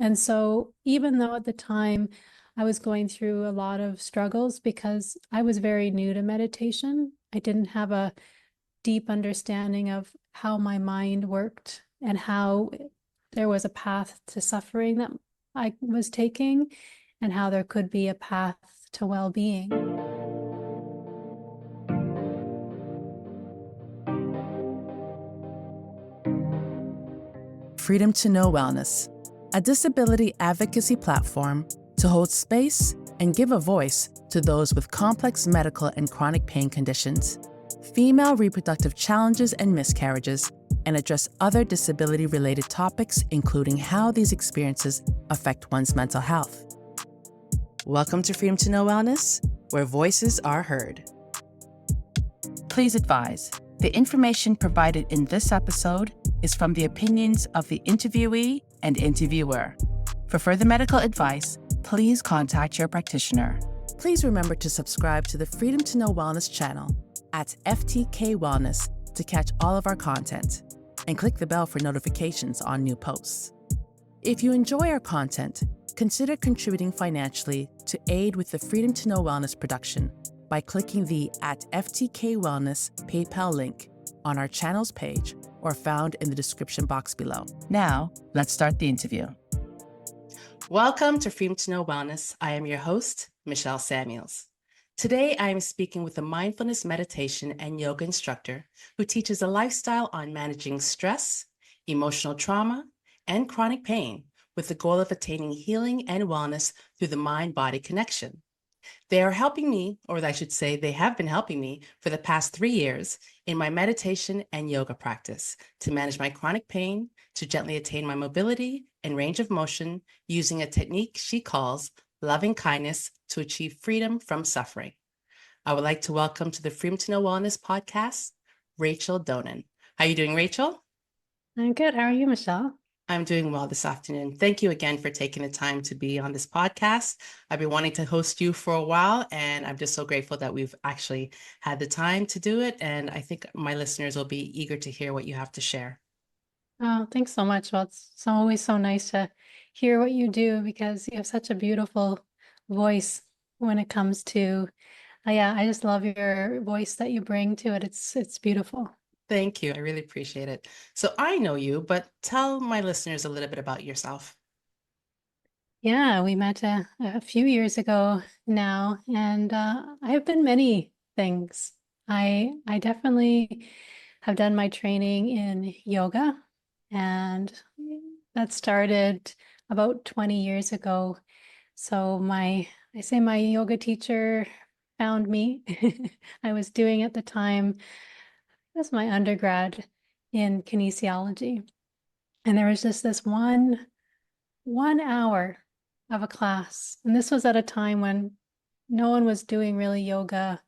And so even though at the time I was going through a lot of struggles because I was very new to meditation, I didn't have a deep understanding of how my mind worked and how there was a path to suffering that I was taking and how there could be a path to well-being. Freedom to Know Wellness, a disability advocacy platform to hold space and give a voice to those with complex medical and chronic pain conditions, female reproductive challenges and miscarriages, and address other disability-related topics, including how these experiences affect one's mental health. Welcome to Freedom to Know Wellness, where voices are heard. Please advise, the information provided in this episode is from the opinions of the interviewee and interviewer. For further medical advice, please contact your practitioner. Please remember to subscribe to the Freedom to Know Wellness channel at FTKWellness to catch all of our content, and click the bell for notifications on new posts. If you enjoy our content, consider contributing financially to aid with the Freedom to Know Wellness production by clicking the @FTKWellness PayPal link on our channel's page or found in the description box below. Now, let's start the interview. Welcome to Freedom to Know Wellness. I am your host, Michelle Samuels. Today, I am speaking with a mindfulness meditation and yoga instructor who teaches a lifestyle on managing stress, emotional trauma, and chronic pain with the goal of attaining healing and wellness through the mind-body connection. They are helping me, or I should say they have been helping me for the past 3 years in my meditation and yoga practice to manage my chronic pain, to gently attain my mobility and range of motion using a technique she calls loving kindness to achieve freedom from suffering. I would like to welcome to the Freedom to Know Wellness podcast, Rachel Donen. How are you doing, Rachel? I'm good. How are you, Michelle? I'm doing well this afternoon. Thank you again for taking the time to be on this podcast. I've been wanting to host you for a while, and I'm just so grateful that we've actually had the time to do it. And I think my listeners will be eager to hear what you have to share. Oh, thanks so much. Well, it's always so nice to hear what you do because you have such a beautiful voice when it comes to, I just love your voice that you bring to it. It's beautiful. Thank you. I really appreciate it. So I know you, but tell my listeners a little bit about yourself. Yeah, we met a few years ago now, and I have been many things. I definitely have done my training in yoga, and that started about 20 years ago. So I say my yoga teacher found me. I was doing at the time, that's my undergrad in kinesiology. And there was just this one hour of a class. And this was at a time when no one was doing really yoga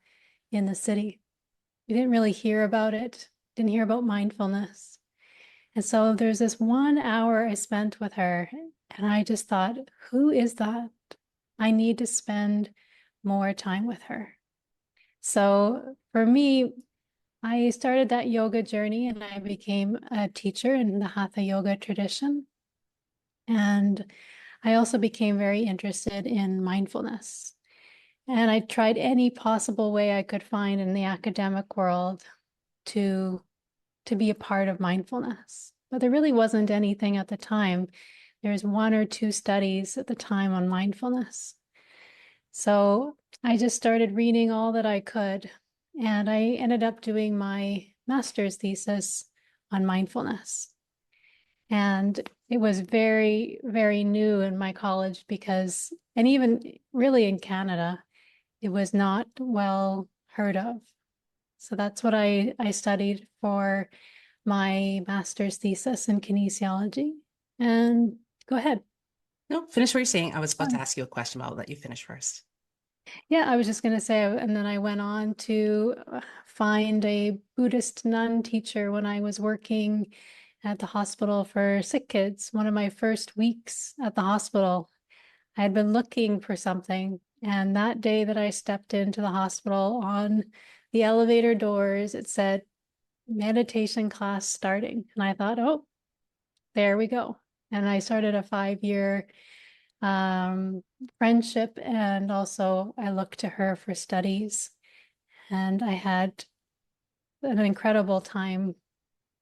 in the city. You didn't really hear about it, didn't hear about mindfulness. And so there's this 1 hour I spent with her, and I just thought, who is that? I need to spend more time with her. So for me, I started that yoga journey and I became a teacher in the Hatha yoga tradition. And I also became very interested in mindfulness. And I tried any possible way I could find in the academic world to be a part of mindfulness. But there really wasn't anything at the time. There's 1 or 2 studies at the time on mindfulness. So I just started reading all that I could. And I ended up doing my master's thesis on mindfulness. And it was very, very new in my college because, and even really in Canada, it was not well heard of. So that's what I studied for my master's thesis in kinesiology. And go ahead. No, finish what you're saying. I was about to ask you a question, but I'll let you finish first. Yeah, I was just going to say, and then I went on to find a Buddhist nun teacher when I was working at the hospital for sick kids. One of my first weeks at the hospital, I had been looking for something. And that day that I stepped into the hospital, on the elevator doors, it said meditation class starting. And I thought, oh, there we go. And I started a 5-year friendship, and also I looked to her for studies. And I had an incredible time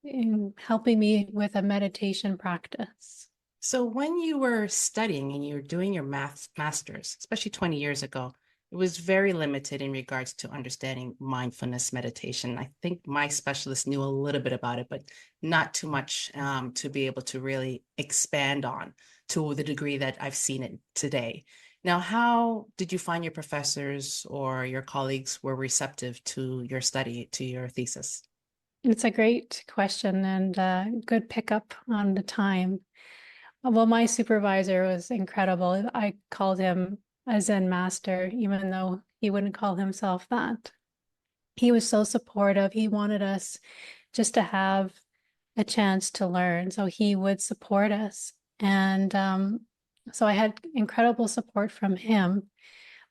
in helping me with a meditation practice. So when you were studying and you were doing your master's, especially 20 years ago, it was very limited in regards to understanding mindfulness meditation. I think my specialist knew a little bit about it, but not too much to be able to really expand on to the degree that I've seen it today. Now, how did you find your professors or your colleagues were receptive to your study, to your thesis? It's a great question and good pickup on the time. Well, my supervisor was incredible. I called him a Zen master, even though he wouldn't call himself that. He was so supportive. He wanted us just to have a chance to learn. So he would support us. And so I had incredible support from him.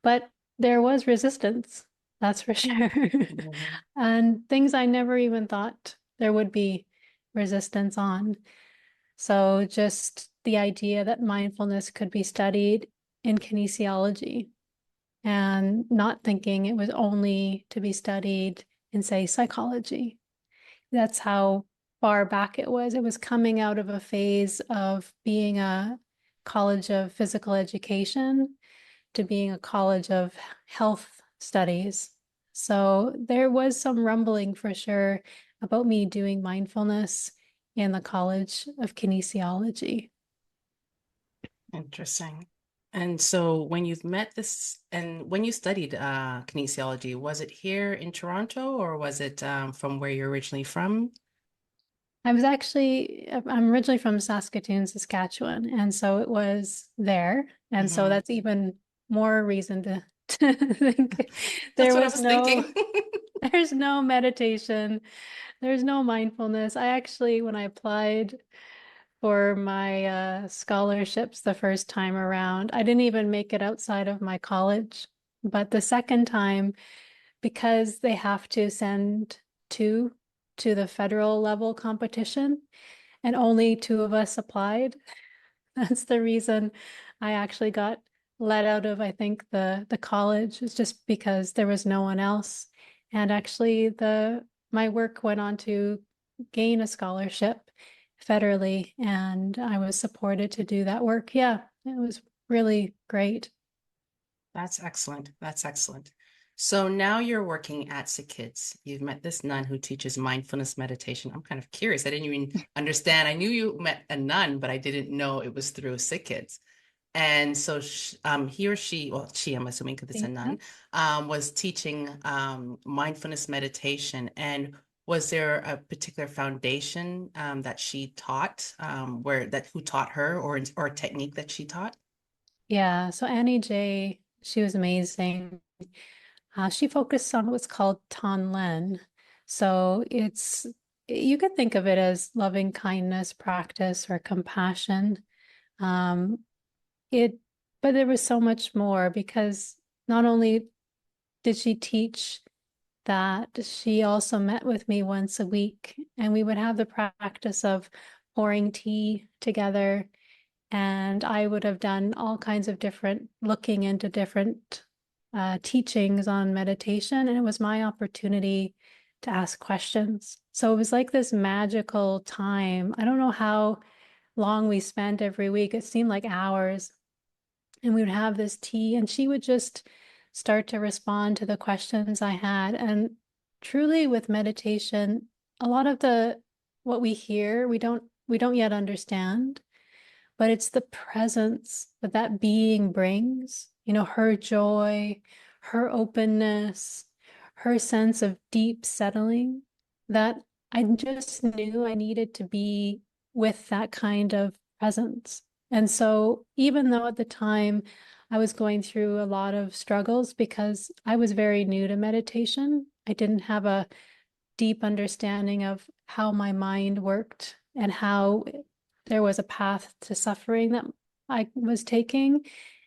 But there was resistance, that's for sure. Mhm. And things I never even thought there would be resistance on. So just the idea that mindfulness could be studied in kinesiology, and not thinking it was only to be studied in, say, psychology. That's how far back it was. It was coming out of a phase of being a college of physical education to being a college of health studies. So there was some rumbling for sure about me doing mindfulness in the College of Kinesiology. Interesting. And so when you've met this and when you studied kinesiology, was it here in Toronto or was it from where you're originally from? I'm originally from Saskatoon, Saskatchewan, and so it was there. And so Hmm. that's even more reason to, to think That's there what I was was thinking. there's no meditation, there's no mindfulness. I actually, when I applied for my scholarships the first time around, I didn't even make it outside of my college. But the second time, because they have to send two to the federal level competition, and only two of us applied. That's the reason I actually got let out of, I think, the college, is just because there was no one else. And actually the my work went on to gain a scholarship federally, and I was supported to do that work. Yeah, it was really great. That's excellent. That's excellent. So now you're working at Sick Kids. You've met this nun who teaches mindfulness meditation. I'm kind of curious. I didn't even understand. I knew you met a nun, but I didn't know it was through Sick Kids. And so he or she, well, she, I'm assuming because it's a Yeah. nun, was teaching mindfulness meditation. And was there a particular foundation that she taught, where that who taught her, or a technique that she taught? Yeah, so Annie J, she was amazing. She focused on what's called Tonglen. So you could think of it as loving kindness practice or compassion. Um, it, but there was so much more, because not only did she teach that, she also met with me once a week, and we would have the practice of pouring tea together. And I would have done all kinds of looking into different teachings on meditation, and it was my opportunity to ask questions. So it was like this magical time. I don't know how long we spent every week. It seemed like hours. And we would have this tea, and she would just start to respond to the questions I had. And truly, with meditation, a lot of the what we hear, we don't yet understand, but it's the presence that that being brings, her joy, her openness, her sense of deep settling, that I just knew I needed to be with that kind of presence. And so, even though at the time I was going through a lot of struggles because I was very new to meditation, I didn't have a deep understanding of how my mind worked and how there was a path to suffering that I was taking,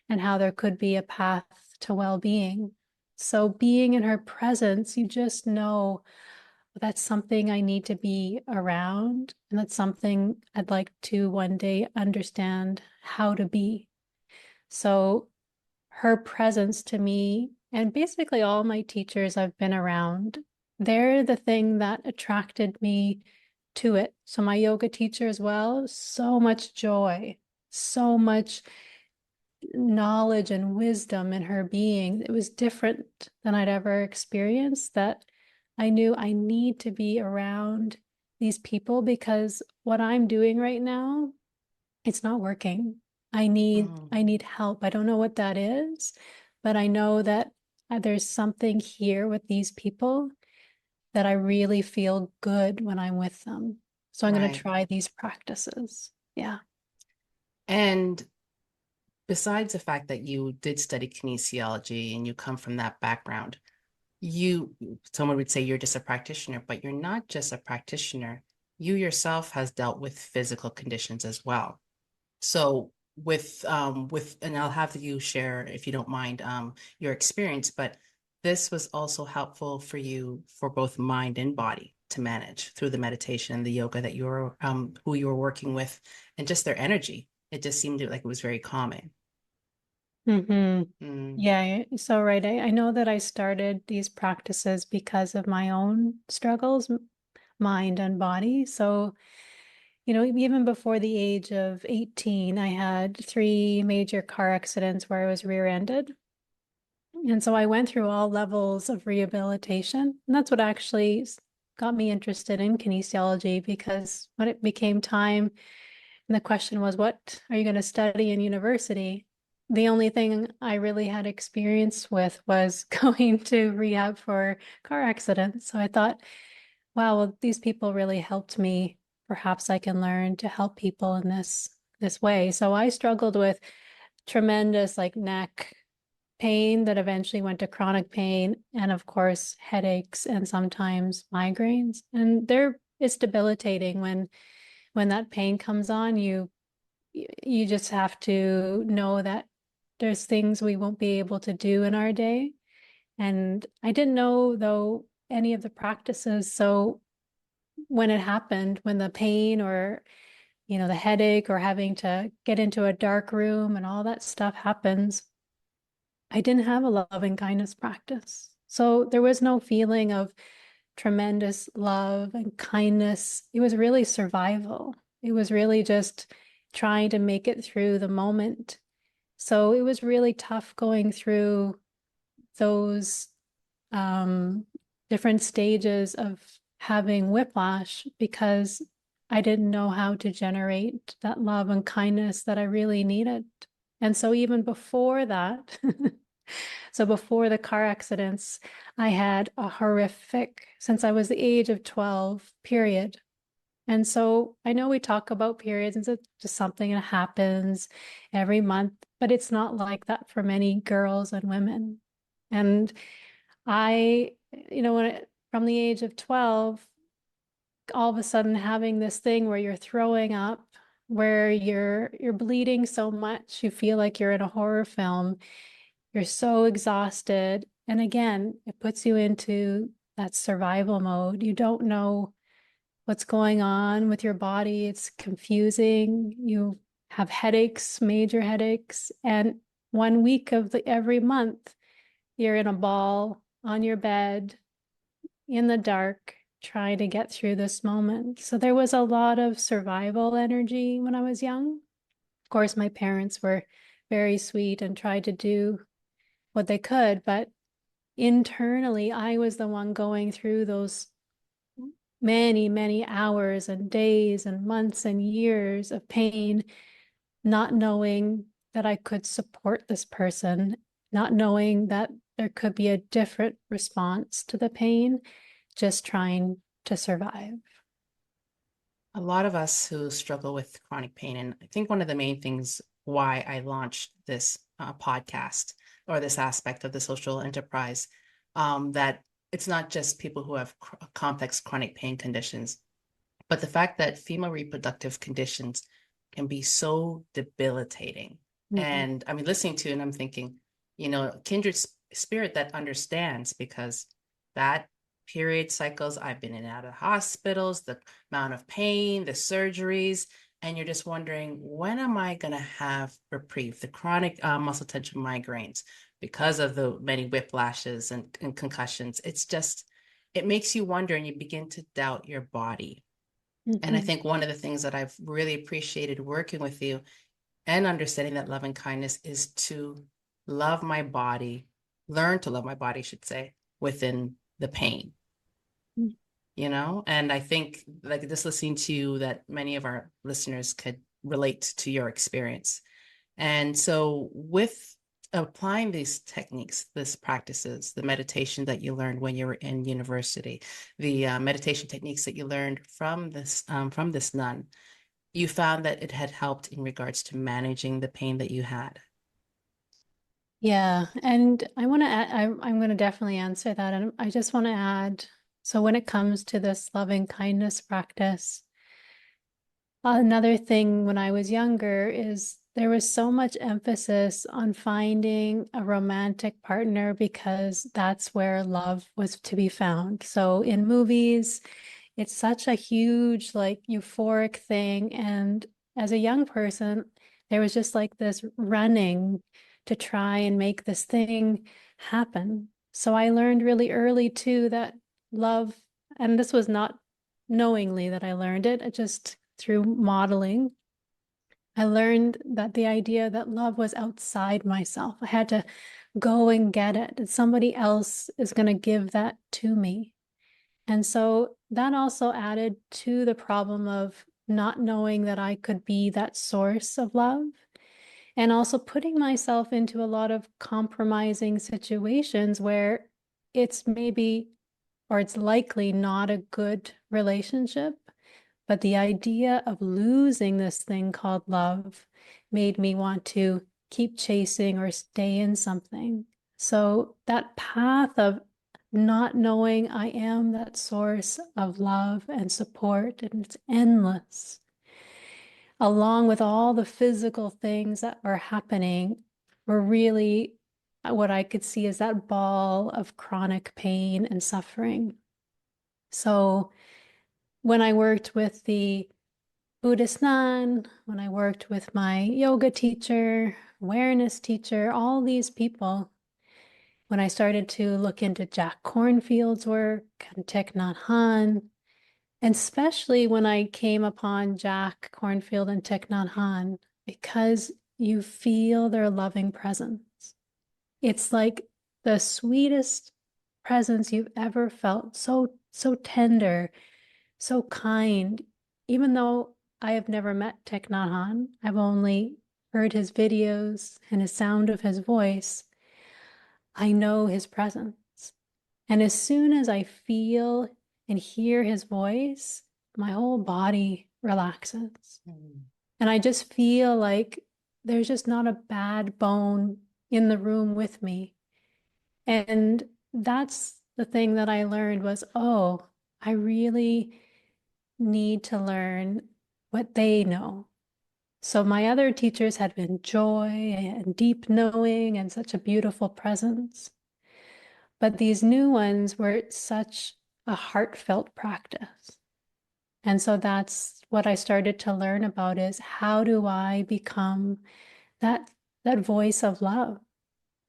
and how there could be a path to well-being. So being in her presence, you just know but that's something I need to be around. And that's something I'd like to one day understand how to be. So her presence to me, and basically all my teachers I've been around, they're the thing that attracted me to it. So my yoga teacher as well, so much joy, so much knowledge and wisdom in her being. It was different than I'd ever experienced, that I knew I need to be around these people because what I'm doing right now, it's not working. I need help. I don't know what that is, but I know that there's something here with these people that I really feel good when I'm with them. So I'm going to Right. try these practices. Yeah. And besides the fact that you did study kinesiology and you come from that background, you, someone would say you're just a practitioner, but you're not just a practitioner. You yourself has dealt with physical conditions as well. So and I'll have you share, if you don't mind, your experience, but this was also helpful for you for both mind and body to manage through the meditation and the yoga that you're who you were working with, and just their energy. It just seemed like it was very calming. Mm-hmm. Mm, Yeah, so right. I know that I started these practices because of my own struggles, mind and body. So, even before the age of 18, I had three major car accidents where I was rear-ended. And so I went through all levels of rehabilitation. And that's what actually got me interested in kinesiology, because when it became time and the question was, what are you going to study in university? The only thing I really had experience with was going to rehab for car accidents. So I thought, wow, well, these people really helped me. Perhaps I can learn to help people in this way. So I struggled with tremendous like neck pain that eventually went to chronic pain, and of course headaches and sometimes migraines. And it's debilitating when that pain comes on. You just have to know that there's things we won't be able to do in our day. And I didn't know, though, any of the practices. So when it happened, when the pain or, the headache or having to get into a dark room and all that stuff happens, I didn't have a loving kindness practice. So there was no feeling of tremendous love and kindness. It was really survival. It was really just trying to make it through the moment. So it was really tough going through those um, different stages of having whiplash, because I didn't know how to generate that love and kindness that I really needed. And so even before that, so before the car accidents, I had a horrific, since I was the age of 12, period. And so I know we talk about periods and it's just something that happens every month, but it's not like that for many girls and women. And I, from the age of 12, all of a sudden having this thing where you're throwing up, where you're bleeding so much, you feel like you're in a horror film. You're so exhausted. And again, it puts you into that survival mode. You don't know what's going on with your body. It's confusing. You have headaches, major headaches. And 1 week of every month, you're in a ball on your bed in the dark, trying to get through this moment. So there was a lot of survival energy when I was young. Of course, my parents were very sweet and tried to do what they could, but internally, I was the one going through those many, many hours and days and months and years of pain, not knowing that I could support this person, not knowing that there could be a different response to the pain, just trying to survive. a lot of us who struggle with chronic pain, and I think one of the main things why I launched this podcast, or this aspect of the social enterprise, that it's not just people who have complex chronic pain conditions, but the fact that female reproductive conditions can be so debilitating. Mhm. And I mean, listening to it, and I'm thinking, kindred spirit that understands, because that period cycles. I've been in and out of hospitals, the amount of pain, the surgeries, and you're just wondering, when am I going to have reprieve? The chronic muscle tension migraines because of the many whiplashes and concussions. It makes you wonder and you begin to doubt your body. And I Mhm. think one of the things that I've really appreciated working with you and understanding that love and kindness is to love my body, learn to love my body, I should say, within the pain, And I think like just listening to you that many of our listeners could relate to your experience. And so with applying these techniques, these practices, the meditation that you learned when you were in university, the meditation techniques that you learned from this nun, you found that it had helped in regards to managing the pain that you had. Yeah, and I want to add, I'm going to definitely answer that. And I just want to add, so when it comes to this loving kindness practice, another thing when I was younger is there was so much emphasis on finding a romantic partner because that's where love was to be found. So in movies, it's such a huge, like, euphoric thing. And as a young person, there was just like this running to try and make this thing happen. So I learned really early too that love, and this was not knowingly that I learned it, it just through modeling. I learned that the idea that love was outside myself. I had to go and get it, and somebody else is going to give that to me. And so that also added to the problem of not knowing that I could be that source of love, and also putting myself into a lot of compromising situations where it's maybe, or it's likely not a good relationship. But the idea of losing this thing called love made me want to keep chasing or stay in something. So that path of not knowing I am that source of love and support, and it's endless, along with all the physical things that are happening, were really what I could see as that ball of chronic pain and suffering. So when I worked with the Buddhist nun, when I worked with my yoga teacher, awareness teacher, all these people, when I started to look into Jack Kornfield's work and Thich Nhat Hanh, and especially when I came upon Jack Kornfield and Thich Nhat Hanh, because you feel their loving presence. It's like the sweetest presence you've ever felt, so tender, so kind. Even though I have never met Thich Nhat Hanh, I've only heard his videos and his sound of his voice, I know his presence. And as soon as I feel and hear his voice, my whole body relaxes. Mm. And I just feel like there's just not a bad bone in the room with me. And that's the thing that I learned was, oh, I really need to learn what they know. So my other teachers had been joy and deep knowing and such a beautiful presence. But these new ones were such a heartfelt practice. And so that's what I started to learn about is how do I become that voice of love?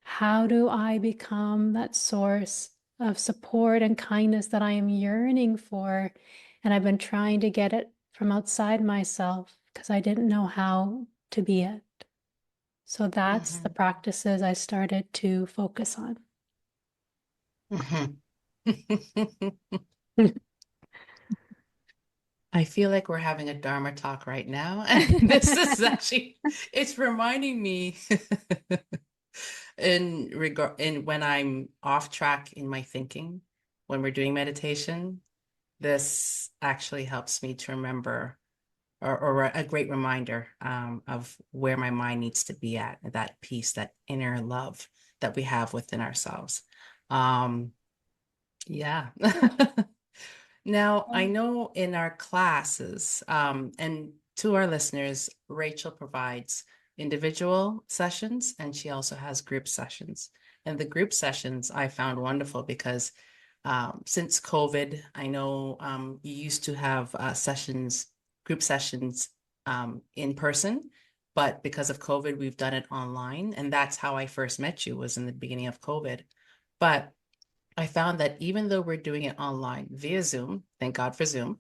How do I become that source of support and kindness that I am yearning for? And I've been trying to get it from outside myself because I didn't know how to be it. So that's the Mhm. practices I started to focus on. Mhm. I feel like we're having a Dharma talk right now. And this is actually, it's reminding me in when I'm off track in my thinking, when we're doing meditation, this actually helps me to remember or a great reminder of where my mind needs to be at, that peace, that inner love that we have within ourselves. Um, yeah. Now, I know in our classes, and to our listeners, Rachel provides individual sessions and she also has group sessions. And the group sessions I found wonderful because Since COVID, I know you used to have group sessions in person, but because of COVID, we've done it online. And that's how I first met you, was in the beginning of COVID. But I found that even though we're doing it online via Zoom, thank God for Zoom,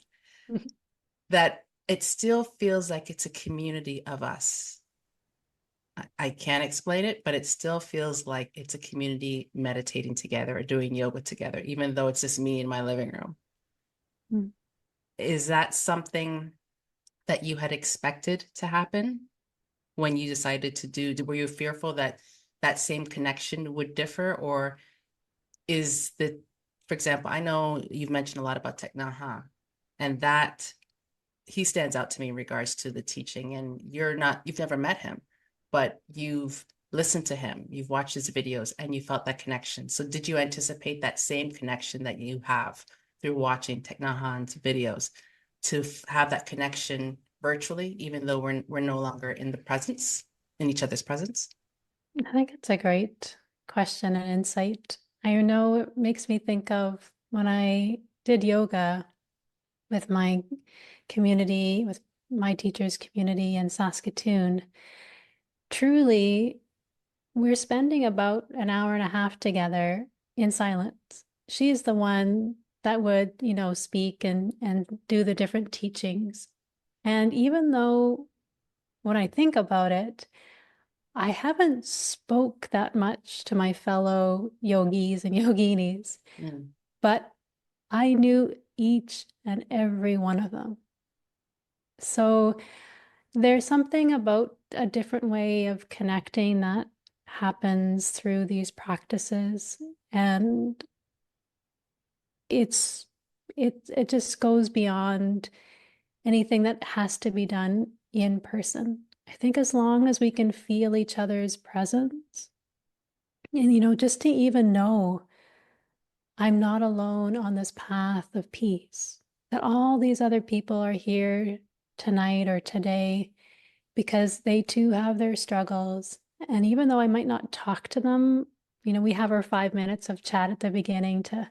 that it still feels like it's a community of us. I can't explain it, but it still feels like it's a community meditating together or doing yoga together, even though it's just me in my living room. Mm. Is that something that you had expected to happen when you decided to were you fearful that that same connection would differ? Or is the, for example, I know you've mentioned a lot about Thich Nhat Hanh, and that he stands out to me in regards to the teaching. And you've never met him, but you've listened to him, you've watched his videos, and you felt that connection. So did you anticipate that same connection that you have through watching Thich Nhat Hanh's videos to have that connection virtually, even though we're no longer in each other's presence? I think it's a great question and insight. I know it makes me think of when I did yoga with my community, with my teacher's community in Saskatoon. Truly, we're spending about an hour and a half together in silence. She's the one that would, speak and do the different teachings. And even though when I think about it, I haven't spoke that much to my fellow yogis and yoginis, Mm. but I knew each and every one of them. So there's something about a different way of connecting that happens through these practices. And it's it just goes beyond anything that has to be done in person. I think as long as we can feel each other's presence and just to even know I'm not alone on this path of peace, that all these other people are here tonight or today because they too have their struggles. And even though I might not talk to them, we have our 5 minutes of chat at the beginning to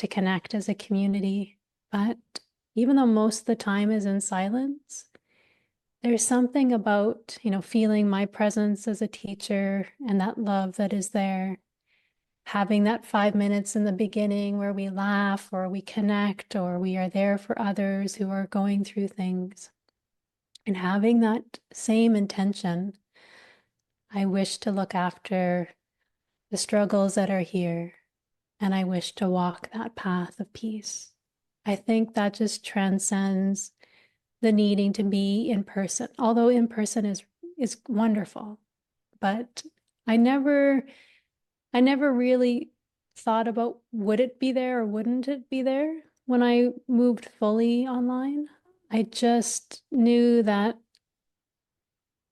connect as a community. But even though most of the time is in silence, there's something about, feeling my presence as a teacher and that love that is there. Having that 5 minutes in the beginning where we laugh or we connect or we are there for others who are going through things. And having that same intention, I wish to look after the struggles that are here, and I wish to walk that path of peace. I think that just transcends the needing to be in person, although in person is wonderful. But I never I never really thought about would it be there or wouldn't it be there when I moved fully online. I just knew that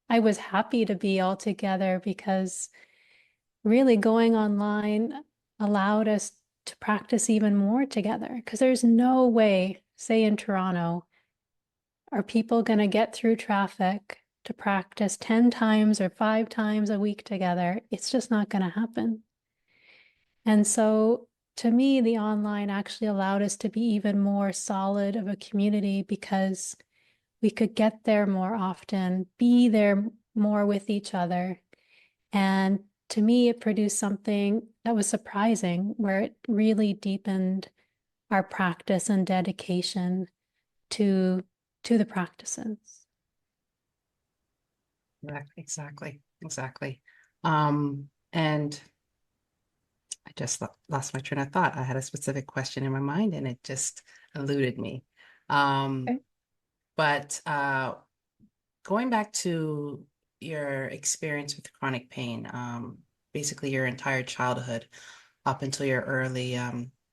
I was happy to be all together because really going online allowed us to practice even more together. Because there's no way, say in Toronto, are people going to get through traffic to practice 10 times or 5 times a week together? It's just not going to happen. And so to me, the online actually allowed us to be even more solid of a community because we could get there more often, be there more with each other. And to me, it produced something that was surprising, where it really deepened our practice and dedication to the practices. Exactly. And I just lost my train of thought. I had a specific question in my mind and it just eluded me. Um, Okay. but going back to your experience with chronic pain, basically your entire childhood up until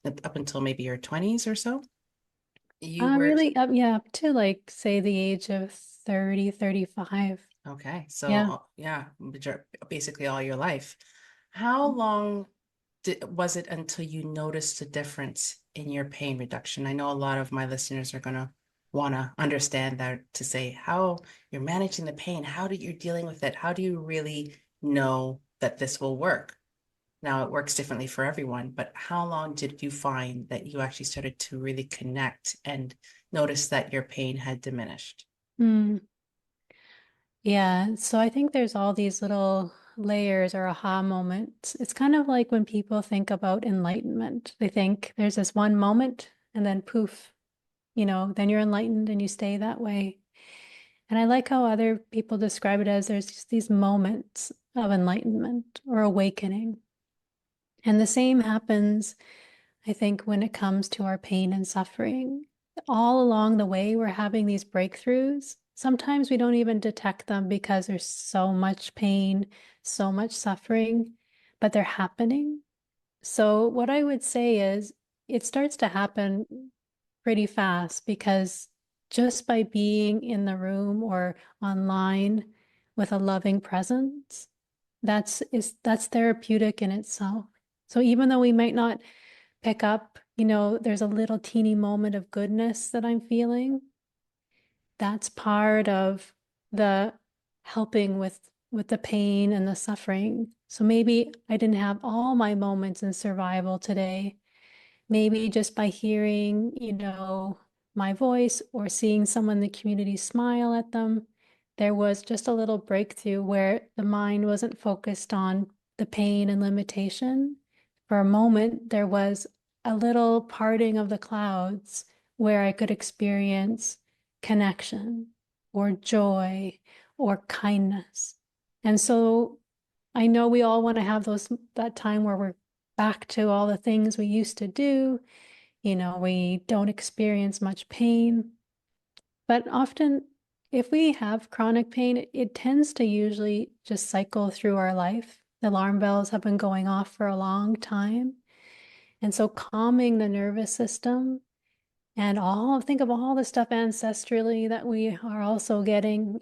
up until maybe your 20s or so, you were, Really, yeah, up to like say the age of 30, 35. okay. So, Yeah. yeah, basically all your life. How long was it until you noticed a difference in your pain reduction? I know a lot of my listeners are going to want to understand that, to say how you're managing the pain, how do you're dealing with it? How do you really know that this will work? Now it works differently for everyone, but how long did you find that you actually started to really connect and notice that your pain had diminished? Mm, yeah, so I think there's all these little layers or aha moments. It's kind of like when people think about enlightenment. They think there's this one moment and then poof, then you're enlightened and you stay that way. And I like how other people describe it as there's just these moments of enlightenment or awakening. And the same happens, I think, when it comes to our pain and suffering. All along the way, we're having these breakthroughs. Sometimes we don't even detect them because there's so much pain, so much suffering, but they're happening. So, what I would say is it starts to happen pretty fast because just by being in the room or online with a loving presence, that's therapeutic in itself. So even though we might not pick up, there's a little teeny moment of goodness that I'm feeling, that's part of the helping with the pain and the suffering. So maybe I didn't have all my moments in survival today. Maybe just by hearing, my voice or seeing someone in the community smile at them, there was just a little breakthrough where the mind wasn't focused on the pain and limitation. For a moment, there was a little parting of the clouds where I could experience connection or joy or kindness. And so I know we all want to have that time where we're back to all the things we used to do. We don't experience much pain. But often, if we have chronic pain, it tends to usually just cycle through our life. The alarm bells have been going off for a long time. And so calming the nervous system and think of all the stuff ancestrally that we are also getting.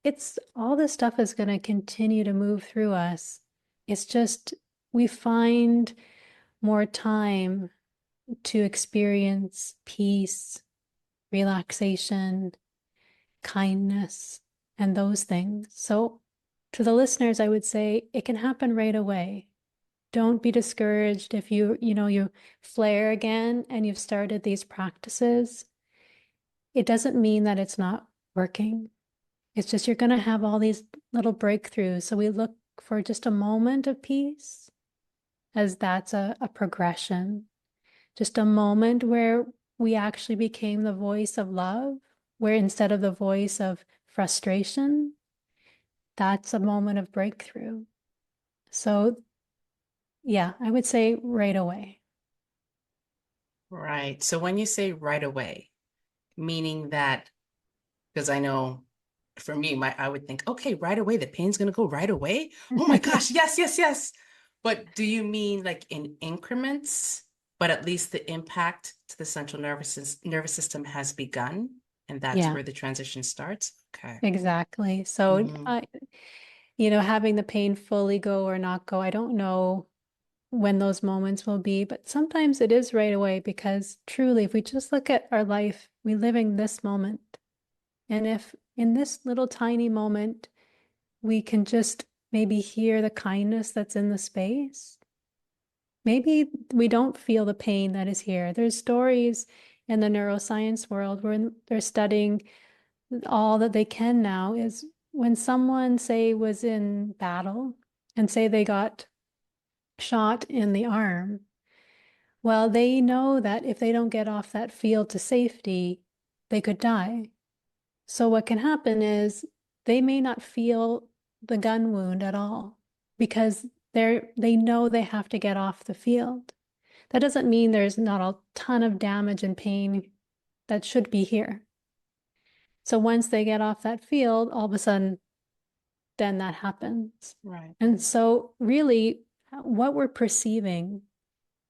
It's all this stuff is going to continue to move through us. It's just we find more time to experience peace, relaxation, kindness, and those things. So, to the listeners, I would say it can happen right away. Don't be discouraged if you flare again and you've started these practices. It doesn't mean that it's not working. It's just you're going to have all these little breakthroughs. So we look for just a moment of peace as that's a progression, just a moment where we actually became the voice of love, where instead of the voice of frustration, that's a moment of breakthrough. So, yeah, I would say right away. Right. So when you say right away, meaning that, because I know for me, I would think, okay, right away, the pain's going to go right away. Oh my gosh, yes, yes, yes. But do you mean like in increments, but at least the impact to the central nervous system has begun, and that's Yeah, where the transition starts? Okay. exactly. So, Mm-hmm. having the pain fully go or not go, I don't know when those moments will be, but sometimes it is right away because truly, if we just look at our life, we're living this moment. And if in this little tiny moment, we can just maybe hear the kindness that's in the space, maybe we don't feel the pain that is here. There's stories in the neuroscience world where they're studying all that they can now is when someone, say, was in battle and say they got shot in the arm. Well, they know that if they don't get off that field to safety, they could die. So what can happen is they may not feel the gun wound at all because they know they have to get off the field. That doesn't mean there's not a ton of damage and pain that should be here. So once they get off that field, all of a sudden, then that happens. Right. And so really what we're perceiving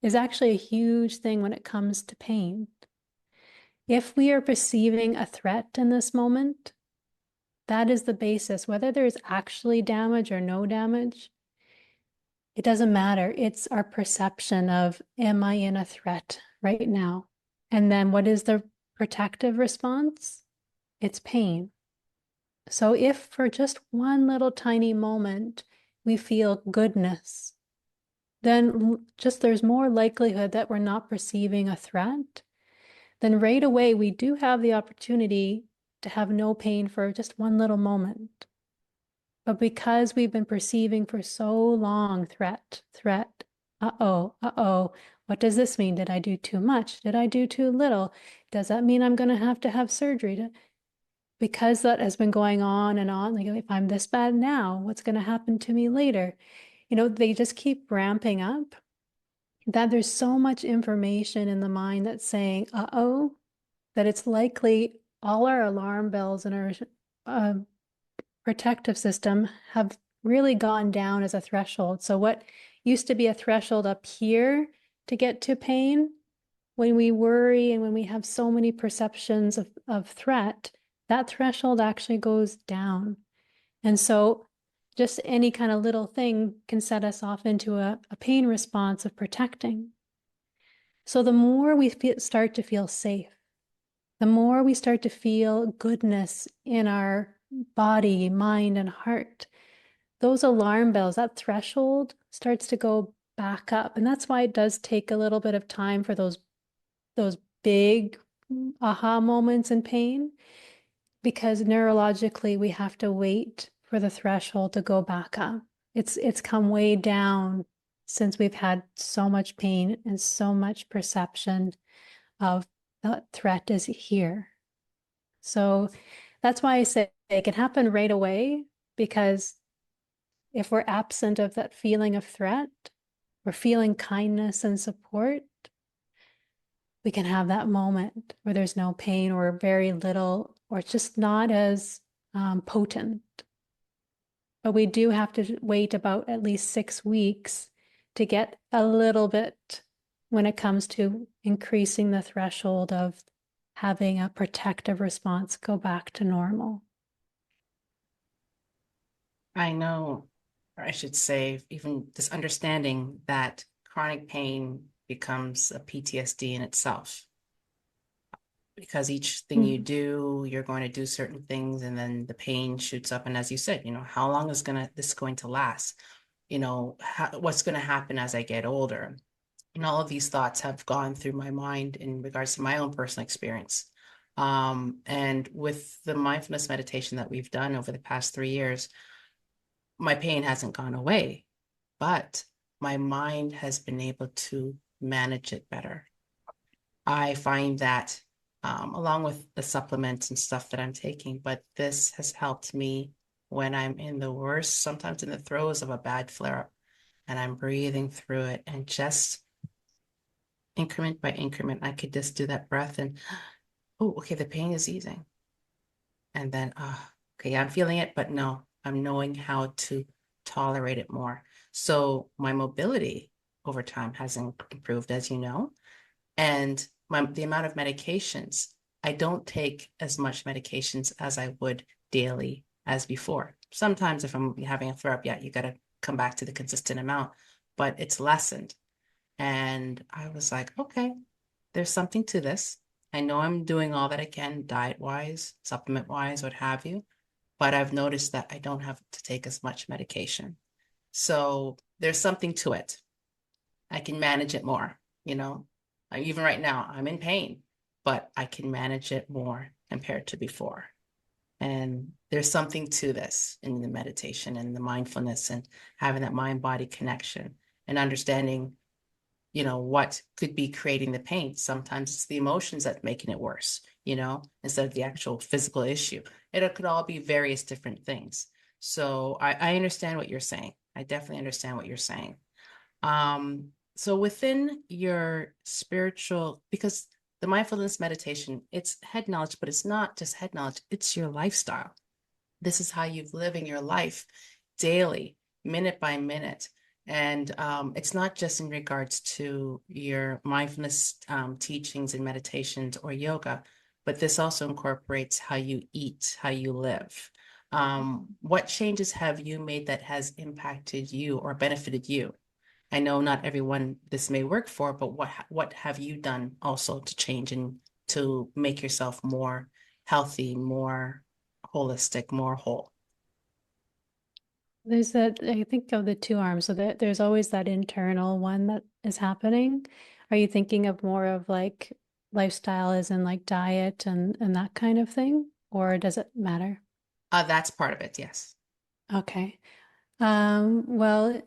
is actually a huge thing when it comes to pain. If we are perceiving a threat in this moment, that is the basis. Whether there's actually damage or no damage, it doesn't matter. It's our perception of, am I in a threat right now? And then what is the protective response? It's pain. So if for just one little tiny moment we feel goodness, then just there's more likelihood that we're not perceiving a threat, then right away we do have the opportunity to have no pain for just one little moment. But because we've been perceiving for so long threat, threat, uh-oh, what does this mean? Did I do too much? Did I do too little? Does that mean I'm going to have surgery? Because that has been going on and on, like if I'm this bad now, what's going to happen to me later? They just keep ramping up, that there's so much information in the mind that's saying, uh-oh, that it's likely all our alarm bells in our uh, protective system have really gone down as a threshold. So what used to be a threshold up here to get to pain, when we worry and when we have so many perceptions of threat, that threshold actually goes down. And so just any kind of little thing can set us off into a pain response of protecting. So the more we start to feel safe, the more we start to feel goodness in our body, mind, and heart, those alarm bells, that threshold starts to go back up. And that's why it does take a little bit of time for those big aha moments in pain, because neurologically we have to wait for the threshold to go back up. It's come way down since we've had so much pain and so much perception of the threat is here. So that's why I say it can happen right away, because if we're absent of that feeling of threat, we're feeling kindness and support, we can have that moment where there's no pain or very little, or it's just not as potent. But we do have to wait about at least 6 weeks to get a little bit when it comes to increasing the threshold of having a protective response go back to normal. I know, or I should say, even this understanding that chronic pain becomes a PTSD in itself. Because each thing you do, you're going to do certain things, and then the pain shoots up. And as you said, how long is this going to last? What's going to happen as I get older? And all of these thoughts have gone through my mind in regards to my own personal experience. And with the mindfulness meditation that we've done over the past 3 years, my pain hasn't gone away, but my mind has been able to manage it better. I find that along with the supplements and stuff that I'm taking, but this has helped me when I'm in the worst, sometimes in the throes of a bad flare-up, and I'm breathing through it, and just increment by increment, I could just do that breath and, oh, okay, the pain is easing. And then, okay, I'm feeling it, but no, I'm knowing how to tolerate it more. So my mobility over time has improved, as you know, and the amount of medications, I don't take as much medications as I would daily as before. Sometimes if I'm having a flare up, yeah, you got to come back to the consistent amount, but it's lessened. And I was like, okay, there's something to this. I know I'm doing all that I can diet-wise, supplement-wise, what have you, but I've noticed that I don't have to take as much medication. So there's something to it. I can manage it more, Even right now, I'm in pain, but I can manage it more compared to before. And there's something to this in the meditation and the mindfulness and having that mind-body connection and understanding, what could be creating the pain. Sometimes it's the emotions that's making it worse, instead of the actual physical issue. It could all be various different things. So I understand what you're saying. I definitely understand what you're saying. So within your spiritual, because the mindfulness meditation, it's head knowledge, but it's not just head knowledge, it's your lifestyle. This is how you're living your life daily, minute by minute. And it's not just in regards to your mindfulness teachings and meditations or yoga, but this also incorporates how you eat, how you live. What changes have you made that has impacted you or benefited you? I know not everyone this may work for, but what have you done also to change and to make yourself more healthy, more holistic, more whole? There's that, I think of the two arms, so that there's always that internal one that is happening. Are you thinking of more of like lifestyle as in like diet and that kind of thing? Or does it matter? That's part of it, yes. Okay. Well,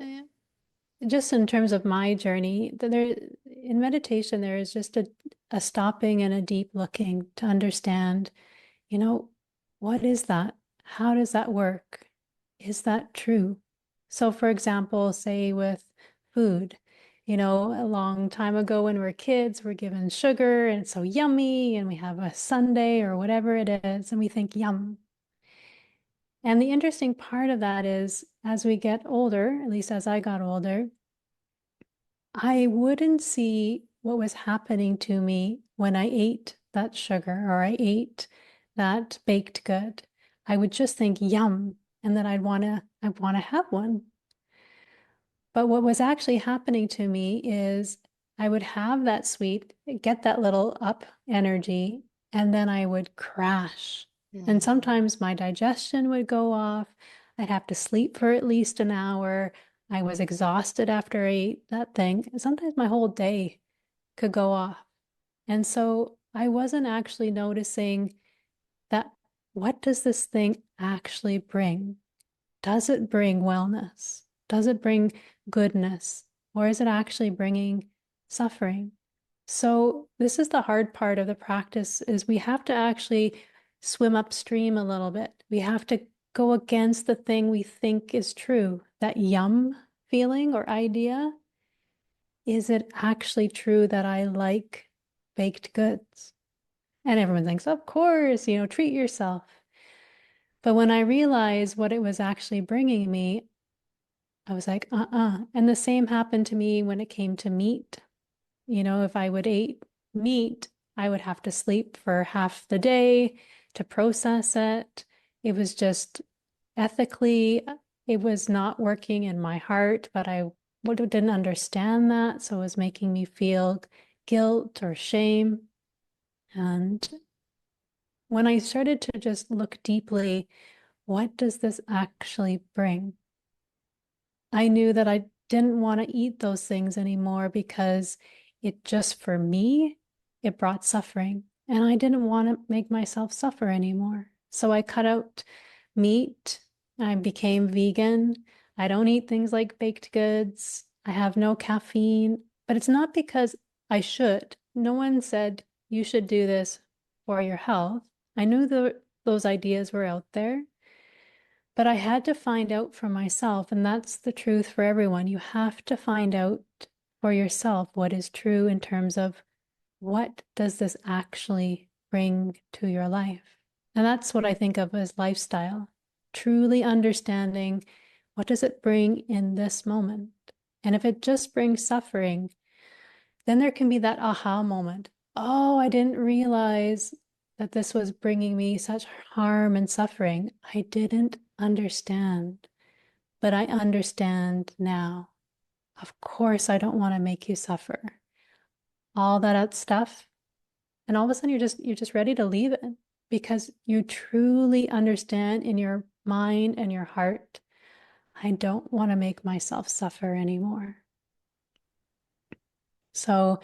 just in terms of my journey, there in meditation, there is just a stopping and a deep looking to understand, you know, what is that? How does that work? Is that true? So, for example, say with food, a long time ago when we were kids, we're given sugar and it's so yummy, and we have a sundae or whatever it is, and we think, yum. And the interesting part of that is as we get older, at least as I got older, I wouldn't see what was happening to me when I ate that sugar or I ate that baked good. I would just think yum, and then I want to have one. But what was actually happening to me is I would have that sweet, get that little up energy, and then I would crash. And Mm. sometimes my digestion would go off. I'd have to sleep for at least an hour. I was exhausted after I ate that thing. Sometimes my whole day could go off. And so I wasn't actually noticing that what does this thing actually bring? Does it bring wellness? Does it bring goodness? Or is it actually bringing suffering? So this is the hard part of the practice is we have to actually swim upstream a little bit. We have to go against the thing we think is true, that yum feeling or idea. Is it actually true that I like baked goods? And everyone thinks, of course, treat yourself. But when I realized what it was actually bringing me, I was like, And the same happened to me when it came to meat. If I would eat meat, I would have to sleep for half the day to process it. It was just ethically, it was not working in my heart, but I didn't understand that. So it was making me feel guilt or shame. And when I started to just look deeply, what does this actually bring? I knew that I didn't want to eat those things anymore because it just for me, it brought suffering. And I didn't want to make myself suffer anymore. So I cut out meat. I became vegan. I don't eat things like baked goods. I have no caffeine, but it's not because I should. No one said you should do this for your health. I knew those ideas were out there. But I had to find out for myself, and that's the truth for everyone. You have to find out for yourself what is true in terms of what does this actually bring to your life. And that's what I think of as lifestyle, truly understanding what does it bring in this moment. And if it just brings suffering, then there can be that aha moment. Oh, I didn't realize that this was bringing me such harm and suffering. I didn't understand, but I understand now. Of course, I don't want to make you suffer. All that stuff. And all of a sudden you're just ready to leave it because you truly understand in your mind and your heart, I don't want to make myself suffer anymore. So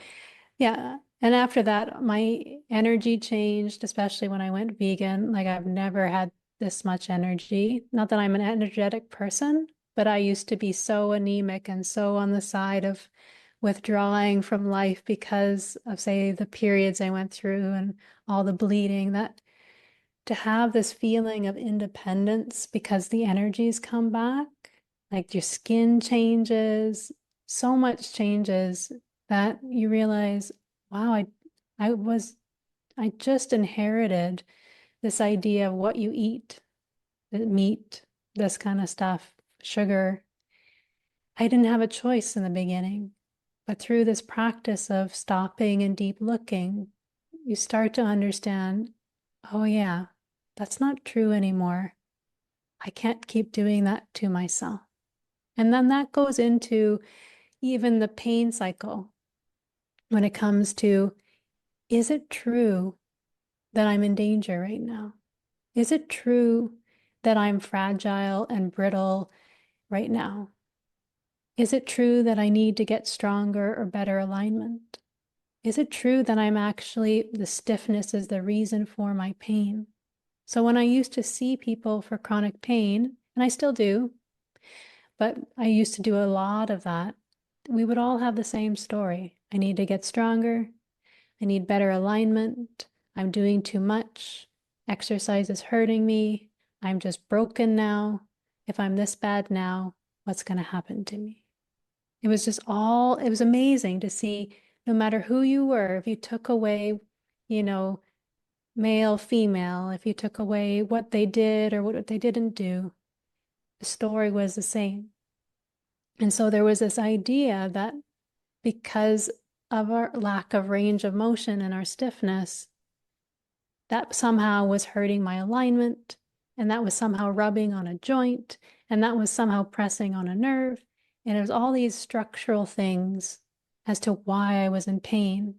yeah. And after that, my energy changed, especially when I went vegan. Like I've never had this much energy. Not that I'm an energetic person, but I used to be so anemic and so on the side of withdrawing from life because of, say, the periods I went through and all the bleeding, that to have this feeling of independence because the energies come back, like your skin changes, so much changes that you realize, wow, I was I just inherited this idea of what you eat, the meat, this kind of stuff, sugar. I didn't have a choice in the beginning, but through this practice of stopping and deep looking, you start to understand, oh yeah, that's not true anymore. I can't keep doing that to myself. And then that goes into even the pain cycle when it comes to, is it true that I'm in danger right now? Is it true that I'm fragile and brittle right now? Is it true that I need to get stronger or better alignment? Is it true that the stiffness is the reason for my pain? So when I used to see people for chronic pain, and I still do, but I used to do a lot of that, we would all have the same story. I need to get stronger. I need better alignment. I'm doing too much. Exercise is hurting me. I'm just broken now. If I'm this bad now, what's going to happen to me? It was amazing to see no matter who you were, if you took away, you know, male, female, if you took away what they did or what they didn't do, the story was the same. And so there was this idea that because of our lack of range of motion and our stiffness, that somehow was hurting my alignment, and that was somehow rubbing on a joint, and that was somehow pressing on a nerve. And it was all these structural things as to why I was in pain.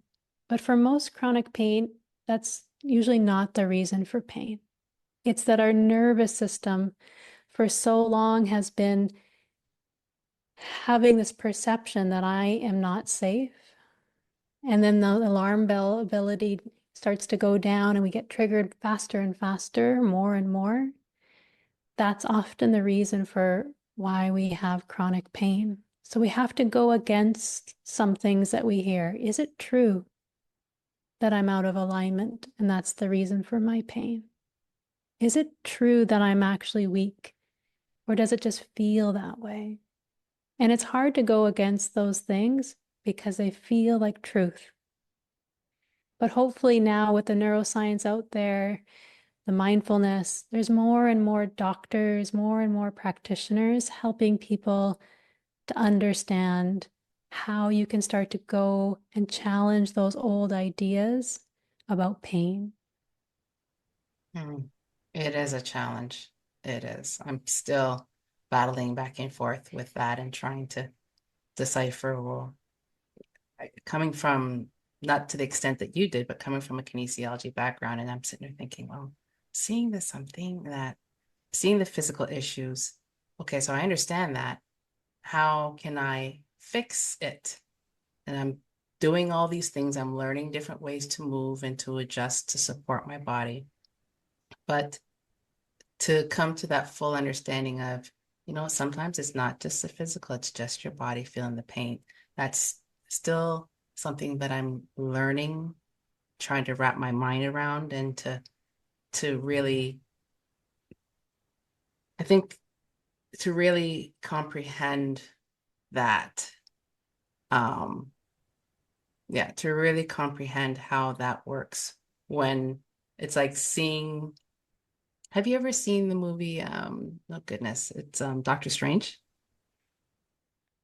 But for most chronic pain, that's usually not the reason for pain. It's that our nervous system for so long has been having this perception that I am not safe. And then the alarm bell ability starts to go down and we get triggered faster and faster, more and more. That's often the reason for why we have chronic pain. So we have to go against some things that we hear. Is it true that I'm out of alignment and that's the reason for my pain? Is it true that I'm actually weak, or does it just feel that way? And it's hard to go against those things because they feel like truth. But hopefully now with the neuroscience out there, the mindfulness, there's more and more doctors, more and more practitioners helping people to understand how you can start to go and challenge those old ideas about pain. It is a challenge. It is. I'm still battling back and forth with that and trying to decipher, well, coming from, not to the extent that you did, but coming from a kinesiology background. And I'm sitting there thinking, well, seeing the physical issues. Okay, so I understand that. How can I fix it? And I'm doing all these things. I'm learning different ways to move and to adjust to support my body. But to come to that full understanding of, sometimes it's not just the physical, it's just your body feeling the pain. That's still something that I'm learning, trying to wrap my mind around, and to really, I think, to really comprehend that. Yeah, to really comprehend how that works when it's like seeing, have you ever seen the movie, oh goodness, it's Doctor Strange?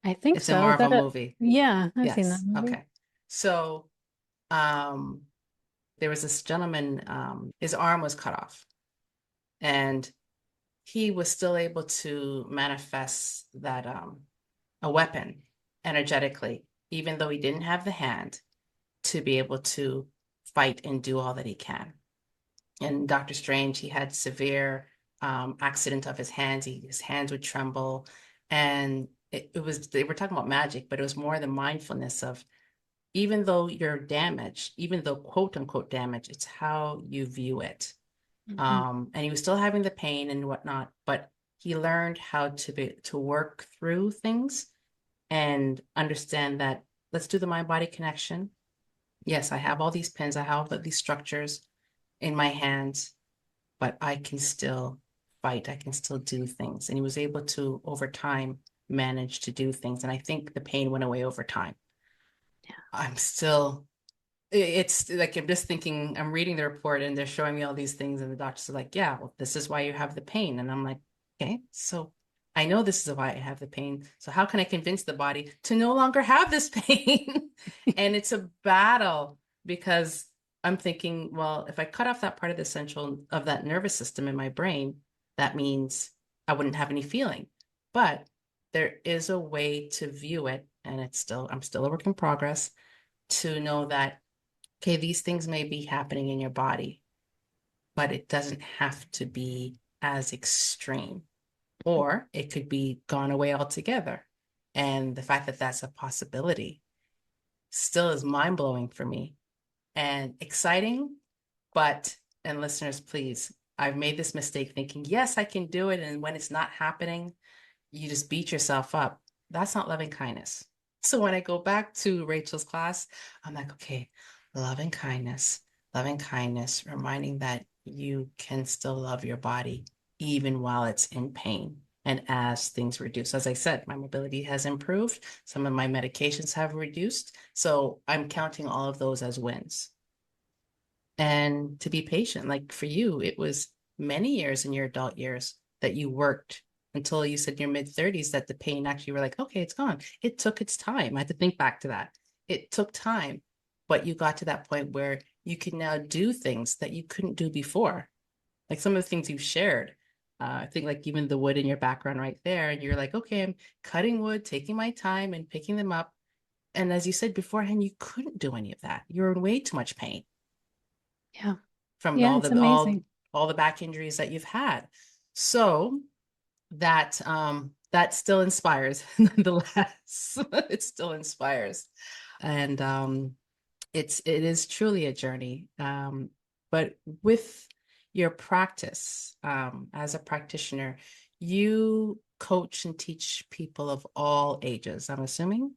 I think It's a so. Marvel movie. Yeah, I've seen that Yes. movie. Okay. So um there was this gentleman, his arm was cut off, and he was still able to manifest that a weapon energetically, even though he didn't have the hand to be able to fight and do all that he can. And Doctor Strange, he had severe accident of his hands. His hands would tremble. And it was, they were talking about magic, but it was more the mindfulness of, even though you're damaged, even though quote unquote damage, it's how you view it. And he was still having the pain and whatnot, but he learned how to work through things and understand that, let's do the mind body connection. Yes, I have all these pins, I have all these structures in my hands, but I can still fight. I can still do things. And he was able to, over time, manage to do things. And I think the pain went away over time. Yeah. I'm still, it's like, I'm just thinking, I'm reading the report and they're showing me all these things. And the doctors are like, yeah, well, this is why you have the pain. And I'm like, okay, so I know this is why I have the pain. So how can I convince the body to no longer have this pain? And it's a battle, because I'm thinking, well, if I cut off that part of the central of that nervous system in my brain, that means I wouldn't have any feeling. But there is a way to view it, and I'm still a work in progress, to know that, okay, these things may be happening in your body, but it doesn't have to be as extreme. or it could be gone away altogether. And the fact that that's a possibility still is mind-blowing for me and exciting. But, and listeners, please, I've made this mistake thinking, yes, I can do it. And when it's not happening, you just beat yourself up. That's not loving kindness. So when I go back to Rachel's class, I'm like, okay, loving kindness, reminding that you can still love your body even while it's in pain. And as things reduce, as I said, my mobility has improved. Some of my medications have reduced. So I'm counting all of those as wins. And to be patient, like for you, it was many years in your adult years that you worked until you said your mid-30s that the pain actually were like, okay, it's gone. It took its time. I had to think back to that. It took time, but you got to that point where you can now do things that you couldn't do before. Like some of the things you've shared. I think like even the wood in your background right there, and you're like, okay, I'm cutting wood, taking my time and picking them up. And as you said beforehand, you couldn't do any of that. You're in way too much pain Yeah. from Yeah, it's amazing. all the back injuries that you've had. So that that still inspires nonetheless. It still inspires. And it is truly a journey. But with your practice as a practitioner, you coach and teach people of all ages, I'm assuming?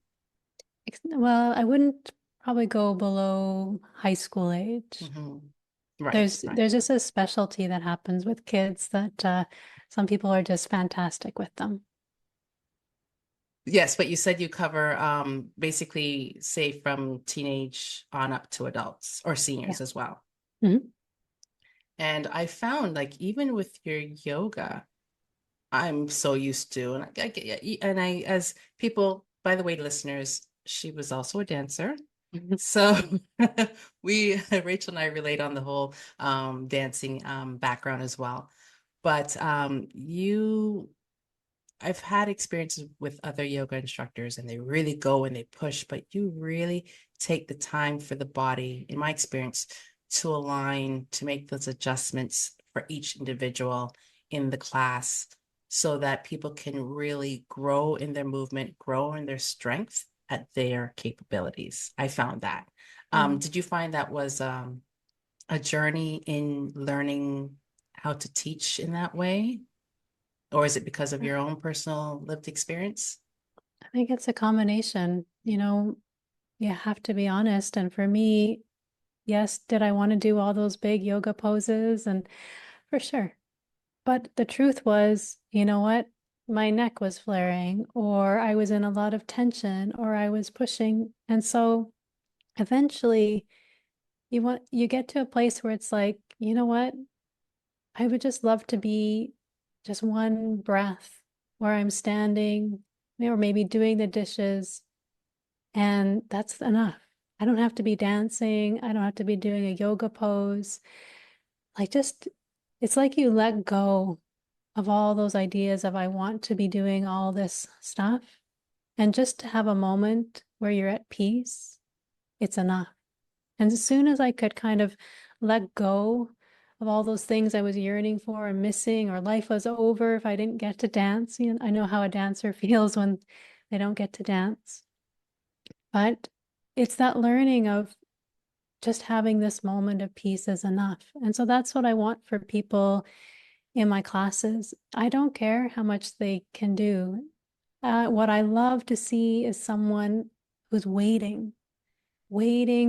Well, I wouldn't probably go below high school age. Mm-hmm. Right, right. There's just a specialty that happens with kids that some people are just fantastic with them. Yes, but you said you cover basically say from teenage on up to adults or Yeah. seniors as well. Mhm. And I found like even with your yoga, I'm so used to, and I as people, by the way, listeners, she was also a dancer. So we Rachel and I relate on the whole dancing background as well. But you I've had experiences with other yoga instructors and they really go and they push, but you really take the time for the body, in my experience, to align, to make those adjustments for each individual in the class so that people can really grow in their movement, grow in their strength at their capabilities. I found that. Mm. Did you find that was a journey in learning how to teach in that way? Or is it because of your own personal lived experience? I think it's a combination. You have to be honest. And for me, yes, did I want to do all those big yoga poses? And for sure. But the truth was, you know what? My neck was flaring, or I was in a lot of tension, or I was pushing. And so eventually you get to a place where it's like, you know what? I would just love to be just one breath where I'm standing, or maybe doing the dishes, and that's enough. I don't have to be dancing. I don't have to be doing a yoga pose. Like just, it's like you let go of all those ideas of I want to be doing all this stuff. And just to have a moment where you're at peace, it's enough. And as soon as I could kind of let go of all those things I was yearning for and missing, or life was over if I didn't get to dance. I know how a dancer feels when they don't get to dance. But it's that learning of just having this moment of peace is enough. And so that's what I want for people in my classes. I don't care how much they can do. What I love to see is someone who's waiting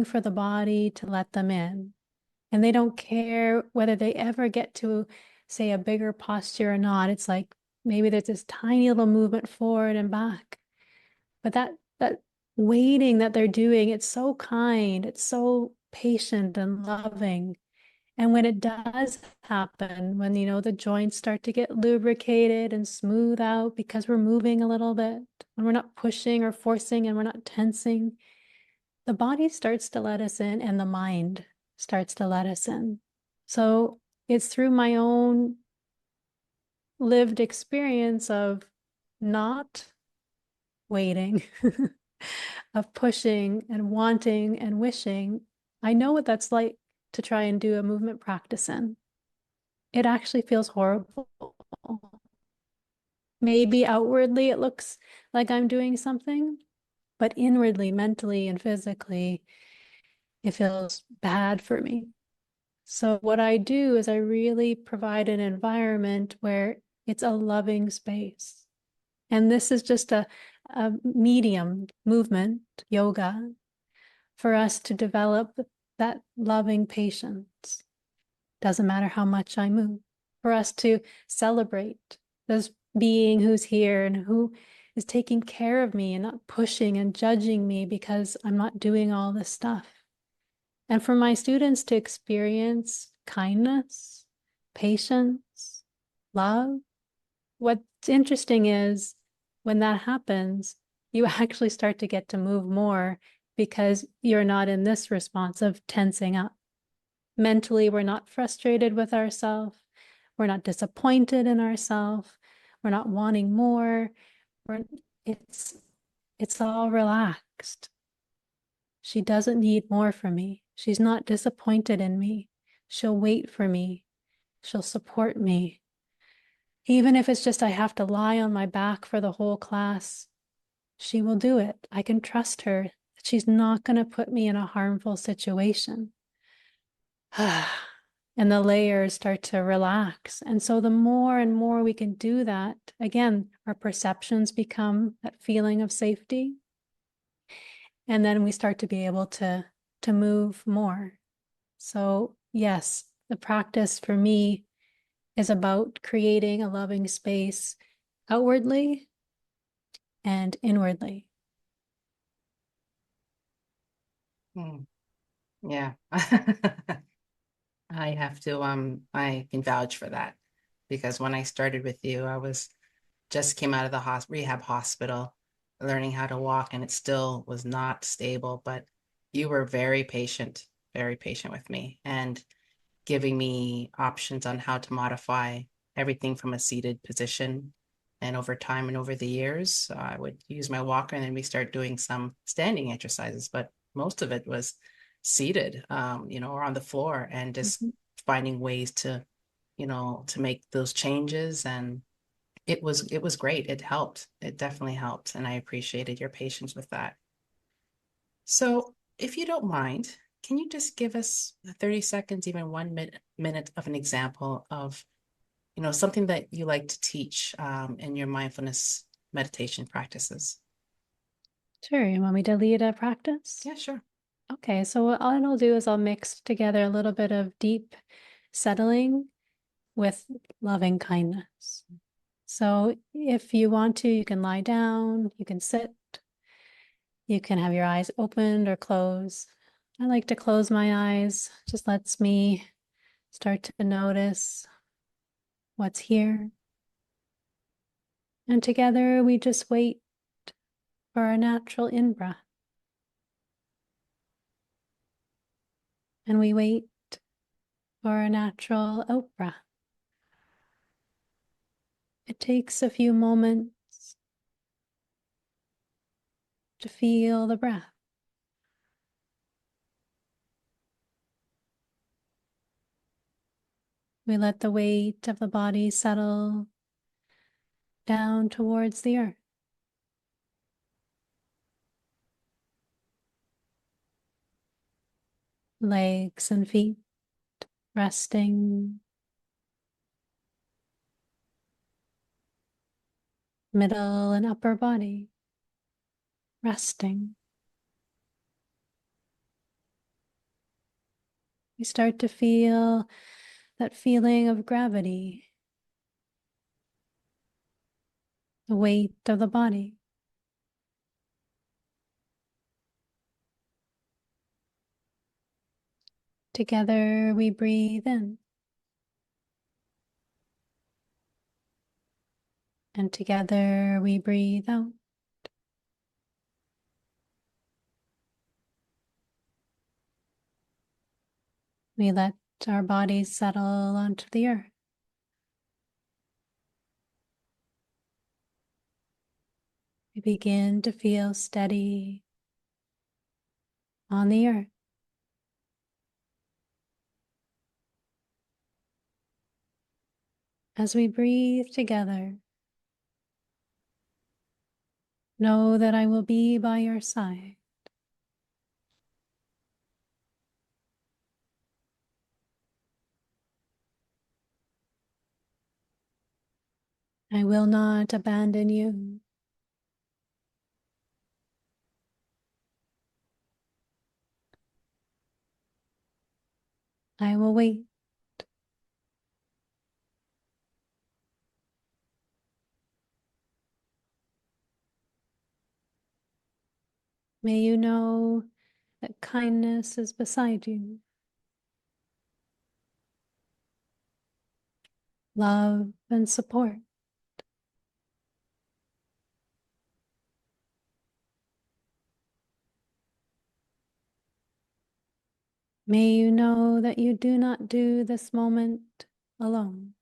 for the body to let them in. And they don't care whether they ever get to, say, a bigger posture or not. It's like maybe there's this tiny little movement forward and back. But that waiting that they're doing, it's so kind, it's so patient and loving. And when it does happen, when the joints start to get lubricated and smooth out because we're moving a little bit, when we're not pushing or forcing and we're not tensing, the body starts to let us in and the mind starts to let us in. So it's through my own lived experience of not waiting, of pushing and wanting and wishing. I know what that's like to try and do a movement practice in. It actually feels horrible. Maybe outwardly it looks like I'm doing something, but inwardly, mentally, and physically, it feels bad for me. So what I do is I really provide an environment where it's a loving space. And this is just a medium movement, yoga, for us to develop that loving patience. Doesn't matter how much I move, for us to celebrate this being who's here and who is taking care of me and not pushing and judging me because I'm not doing all this stuff. And for my students to experience kindness, patience, love. What's interesting is when that happens, you actually start to get to move more because you're not in this response of tensing up. Mentally, we're not frustrated with ourselves. We're not disappointed in ourselves. We're not wanting more. We're, it's, it's all relaxed. She doesn't need more from me. She's not disappointed in me. She'll wait for me. She'll support me. Even if it's just I have to lie on my back for the whole class, she will do it. I can trust her that she's not going to put me in a harmful situation. And the layers start to relax. And so the more and more we can do that, again, our perceptions become that feeling of safety. And then we start to be able to move more. So yes, the practice for me is about creating a loving space outwardly and inwardly. Yeah. I have to, I can vouch for that because when I started with you, I was just came out of the rehab hospital, learning how to walk, and it still was not stable, but you were very patient with me and giving me options on how to modify everything from a seated position. And over time and over the years, I would use my walker and then we start doing some standing exercises, but most of it was seated, or on the floor and just finding ways to, to make those changes. And it was great. It helped. It definitely helped. And I appreciated your patience with that. So if you don't mind, can you just give us 30 seconds, even 1 minute of an example of, something that you like to teach in your mindfulness meditation practices? Sure. You want me to lead a practice? Yeah, sure. Okay. So what I'll do is I'll mix together a little bit of deep settling with loving kindness. So if you want to, you can lie down, you can sit, you can have your eyes opened or closed. I like to close my eyes, just lets me start to notice what's here. And together we just wait for our natural in-breath. And we wait for our natural out-breath. It takes a few moments to feel the breath. We let the weight of the body settle down towards the earth. Legs and feet resting. Middle and upper body resting. We start to feel that feeling of gravity, the weight of the body. Together we breathe in. And together we breathe out. We let our bodies settle onto the earth. We begin to feel steady on the earth. As we breathe together, Know that I will be by your side. I will not abandon you. I will wait. May you know that kindness is beside you. Love and support. May you know that you do not do this moment alone.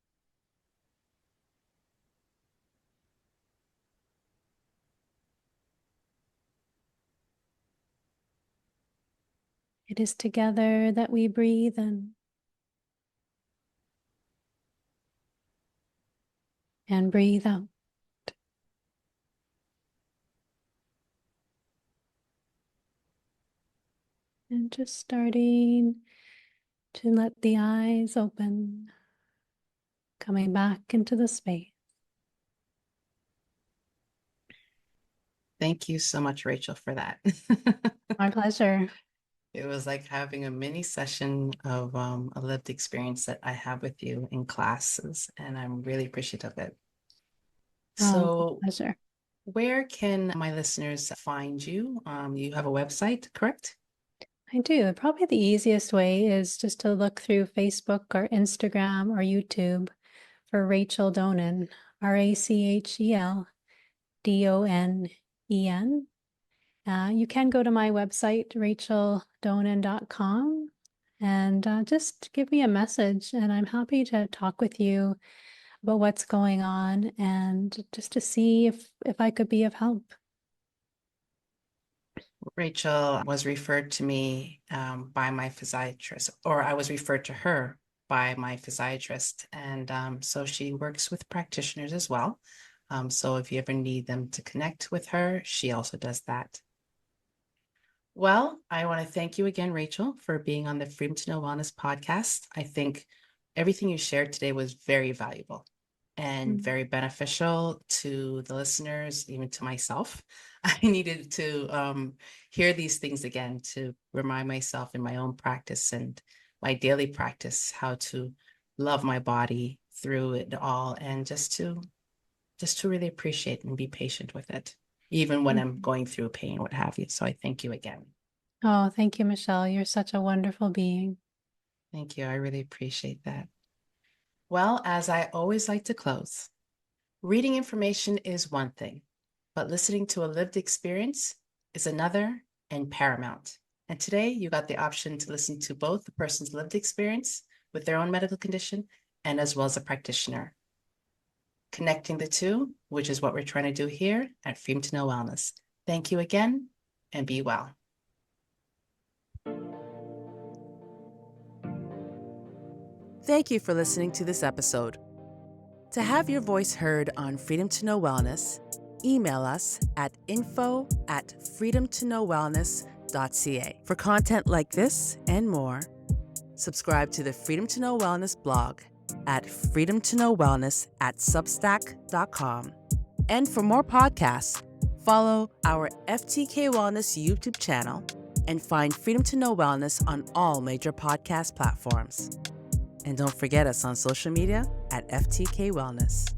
It is together that we breathe in and breathe out. And just starting to let the eyes open, coming back into the space. Thank you so much, Rachel, for that. My pleasure. It was like having a mini session of a lived experience that I have with you in classes, and I'm really appreciative of it. So, Pleasure. where can my listeners find you? You have a website, correct? I do. Probably the easiest way is just to look through Facebook or Instagram or YouTube for Rachel Donen, RachelDonen. You can go to my website, racheldonen.com, and just give me a message, and I'm happy to talk with you about what's going on and just to see if I could be of help. Rachel was referred to me by my physiatrist, or I was referred to her by my physiatrist. And so she works with practitioners as well. So if you ever need them to connect with her, she also does that. Well, I want to thank you again, Rachel, for being on the Freedom to Know Wellness podcast. I think everything you shared today was very valuable and very beneficial to the listeners, even to myself. I needed to hear these things again to remind myself in my own practice and my daily practice how to love my body through it all, and just to really appreciate and be patient with it, even when I'm going through pain, what have you. So I thank you again. Oh, thank you, Michelle. You're such a wonderful being. Thank you. I really appreciate that. Well, as I always like to close, reading information is one thing, but listening to a lived experience is another and paramount. And today you got the option to listen to both the person's lived experience with their own medical condition and as well as a practitioner. Connecting the two, which is what we're trying to do here at Freedom to Know Wellness. Thank you again, and be well. Thank you for listening to this episode. To have your voice heard on Freedom to Know Wellness, email us at info@freedomtoknowwellness.ca. For content like this and more, subscribe to the Freedom to Know Wellness blog at freedomtoknowwellness@substack.com. And for more podcasts, follow our FTK Wellness YouTube channel and find Freedom to Know Wellness on all major podcast platforms. And don't forget us on social media at FTK Wellness.